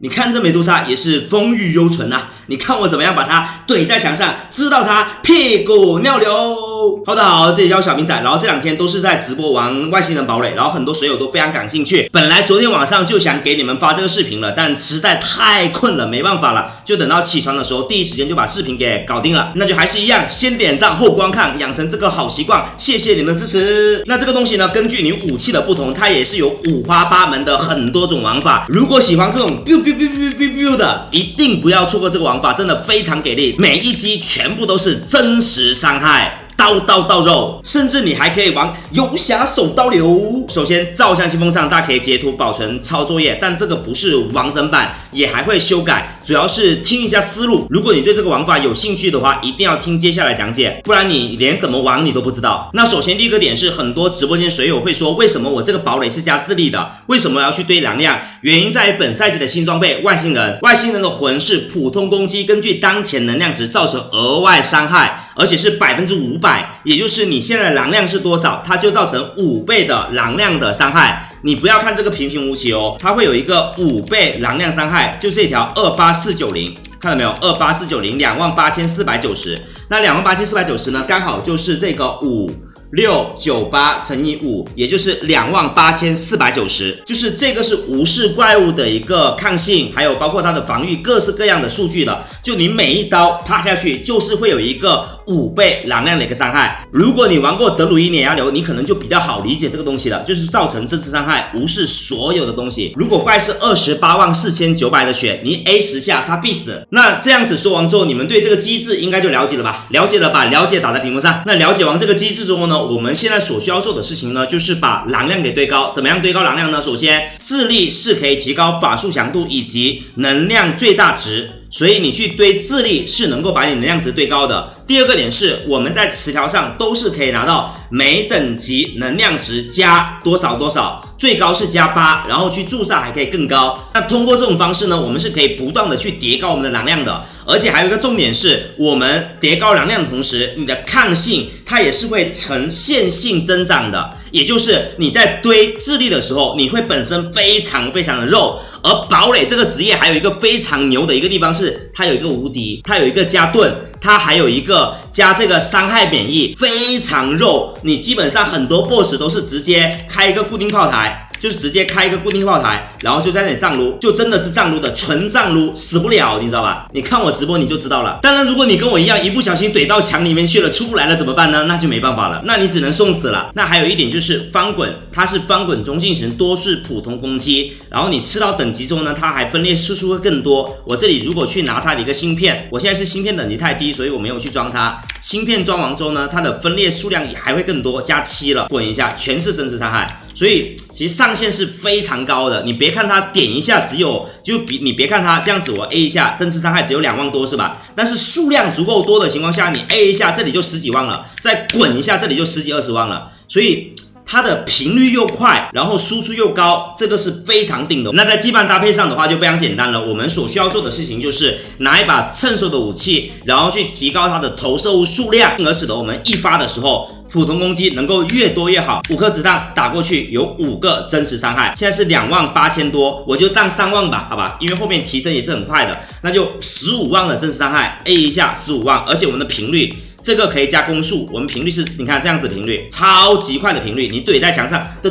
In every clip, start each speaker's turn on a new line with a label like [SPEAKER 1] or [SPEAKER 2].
[SPEAKER 1] 你看这美杜莎也是风韵犹存啊，你看我怎么样把它怼在墙上，知道它屁股尿流。好的好，这里叫小明仔，然后这2天都是在直播玩外星人堡垒，然后很多水友都非常感兴趣。本来昨天晚上就想给你们发这个视频了，但实在太困了，没办法了，就等到起床的时候第一时间就把视频给搞定了。那就还是一样，先点赞后观看，养成这个好习惯，谢谢你们的支持。那这个东西呢，根据你武器的不同，它也是有五花八门的很多种玩法。如果喜欢这种 biu biu biu biu biu biu 的，一定不要错过这个玩法，真的非常给力，每一击全部都是真实伤害。刀刀到肉，甚至你还可以玩游侠手刀流。首先，照相信封上大家可以截图保存抄作业，但这个不是完整版，也还会修改，主要是听一下思路。如果你对这个玩法有兴趣的话，一定要听接下来讲解，不然你连怎么玩你都不知道。那首先第一个点是，很多直播间水友会说，为什么我这个堡垒是加智力的？为什么要去堆能量？原因在于本赛季的新装备外星人，外星人的魂是普通攻击，根据当前能量值造成额外伤害，而且是500%，也就是你现在的能量是多少，它就造成5倍的能量的伤害。你不要看这个平平无奇哦，它会有一个5倍能量伤害，就这条28490，看到没有？28490，28490。那28490呢，刚好就是这个5698乘以5，也就是28490，就是这个是无视怪物的一个抗性，还有包括它的防御各式各样的数据的。就你每一刀啪下去，就是会有一个5倍能量的一个伤害。如果你玩过德鲁伊碾压流，你可能就比较好理解这个东西了，就是造成真实伤害，无视所有的东西。如果怪是284900的血，你 A 10下它必死。那这样子说完之后，你们对这个机制应该就了解了吧？了解了吧？了解打在屏幕上。那了解完这个机制之后呢，我们现在所需要做的事情呢，就是把能量给堆高。怎么样堆高能量呢？首先，智力是可以提高法术强度以及能量最大值，所以你去堆智力是能够把你能量值堆高的。第二个点是，我们在词条上都是可以拿到每等级能量值加多少多少，最高是加8，然后去驻杀还可以更高。那通过这种方式呢，我们是可以不断的去叠高我们的能量的。而且还有一个重点是，我们叠高能量的同时，你的抗性它也是会呈线性增长的，也就是你在堆智力的时候，你会本身非常非常的肉。而堡垒这个职业还有一个非常牛的一个地方是，它有一个无敌，它有一个加盾，它还有一个加这个伤害免疫，非常肉。你基本上很多 boss 都是直接开一个固定炮台，就是直接开一个固定炮台，然后就在那里藏撸，就真的是藏撸的纯藏撸，死不了，你知道吧？你看我直播你就知道了。当然，如果你跟我一样一不小心怼到墙里面去了，出不来了怎么办呢？那就没办法了，那你只能送死了。那还有一点就是翻滚，它是翻滚中进行多式普通攻击，然后你吃到等级之后呢，它还分裂次数会更多。我这里如果去拿它的一个芯片，我现在是芯片等级太低，所以我没有去装它。芯片装完之后呢，它的分裂数量也还会更多，加7了，滚一下全是真实伤害。所以其实上限是非常高的，你别看它点一下只有，你别看它这样子，我 A 一下真实伤害只有2万多是吧？但是数量足够多的情况下，你 A 一下这里就10几万了，再滚一下这里就10几20万了，所以它的频率又快，然后输出又高，这个是非常顶的。那在羁绊搭配上的话就非常简单了，我们所需要做的事情就是拿一把趁手的武器，然后去提高它的投射物数量，进而使得我们一发的时候普通攻击能够越多越好。5颗子弹打过去有5个真实伤害，现在是28000多，我就当3万吧，好吧，因为后面提升也是很快的，那就15万的真实伤害 A 一下15万，而且我们的频率这个可以加攻速，我们频率是你看这样子频率，超级快的频率，你怼在墙上，是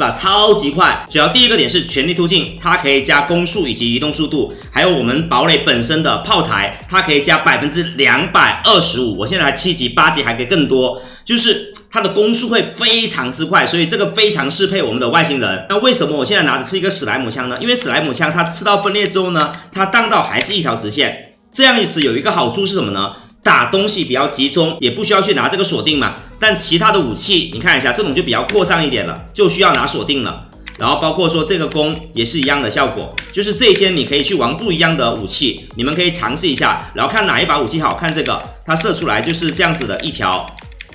[SPEAKER 1] 吧？超级快。主要第一个点是全力突进，它可以加攻速以及移动速度，还有我们堡垒本身的炮台，它可以加225%，我现在还7级8级还可以更多，就是它的攻速会非常之快，所以这个非常适配我们的外星人。那为什么我现在拿的是一个史莱姆枪呢？因为史莱姆枪它吃到分裂之后呢，它荡到还是一条直线，这样子有一个好处是什么呢？打东西比较集中，也不需要去拿这个锁定嘛。但其他的武器，你看一下，这种就比较扩散一点了，就需要拿锁定了。然后包括说这个弓也是一样的效果，就是这些你可以去玩不一样的武器，你们可以尝试一下，然后看哪一把武器好。看这个，它射出来就是这样子的一条，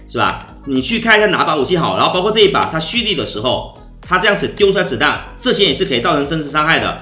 [SPEAKER 1] 是吧？你去看一下哪把武器好，然后包括这一把，它蓄力的时候，它这样子丢出来子弹，这些也是可以造成真实伤害的。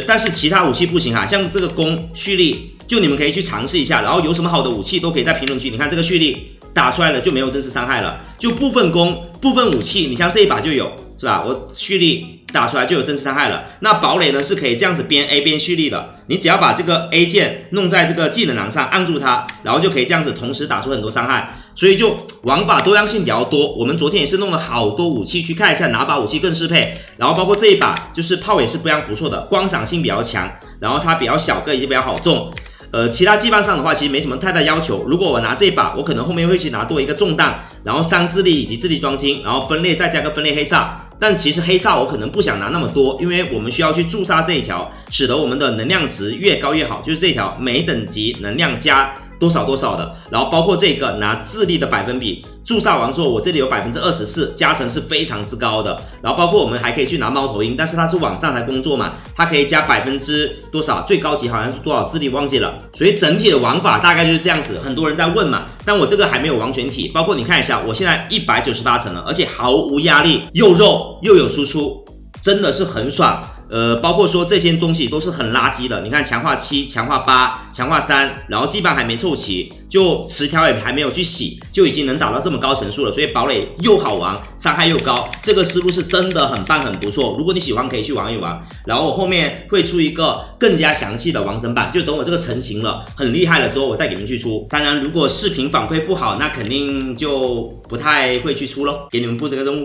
[SPEAKER 1] 但是其他武器不行哈，像这个弓蓄力。就你们可以去尝试一下，然后有什么好的武器都可以在评论区。你看这个蓄力打出来了就没有真实伤害了，就部分攻、部分武器，你像这一把就有，是吧？我蓄力打出来就有正式伤害了。那堡垒呢是可以这样子边 A 边蓄力的，你只要把这个 A 键弄在这个技能栏上，按住它，然后就可以这样子同时打出很多伤害。所以就玩法多样性比较多。我们昨天也是弄了好多武器去看一下哪把武器更适配，然后包括这一把就是炮也是非常不错的，光闪性比较强，然后它比较小个也比较好中。其他技棒上的话，其实没什么太大要求。如果我拿这把，我可能后面会去拿多一个重弹，然后3智力以及智力装金，然后分裂再加个分裂黑煞。但其实黑煞我可能不想拿那么多，因为我们需要去驻杀这一条，使得我们的能量值越高越好，就是这条每等级能量加多少多少的，然后包括这个拿智力的百分比，驻杀完之后，我这里有24%，加成是非常之高的。然后包括我们还可以去拿猫头鹰，但是它是晚上才工作嘛，它可以加多少，最高级好像是多少智力忘记了。所以整体的玩法大概就是这样子。很多人在问嘛，但我这个还没有完全体，包括你看一下，我现在198层了，而且毫无压力，又肉又有输出，真的是很爽。包括说这些东西都是很垃圾的，你看强化7、强化8、强化3，然后基本还没凑齐，就词条也还没有去洗，就已经能打到这么高层数了。所以堡垒又好玩，伤害又高，这个思路是真的很棒很不错。如果你喜欢可以去玩一玩，然后我后面会出一个更加详细的完整版，就等我这个成型了很厉害了之后我再给你们去出。当然如果视频反馈不好，那肯定就不太会去出咯，给你们布这个任务。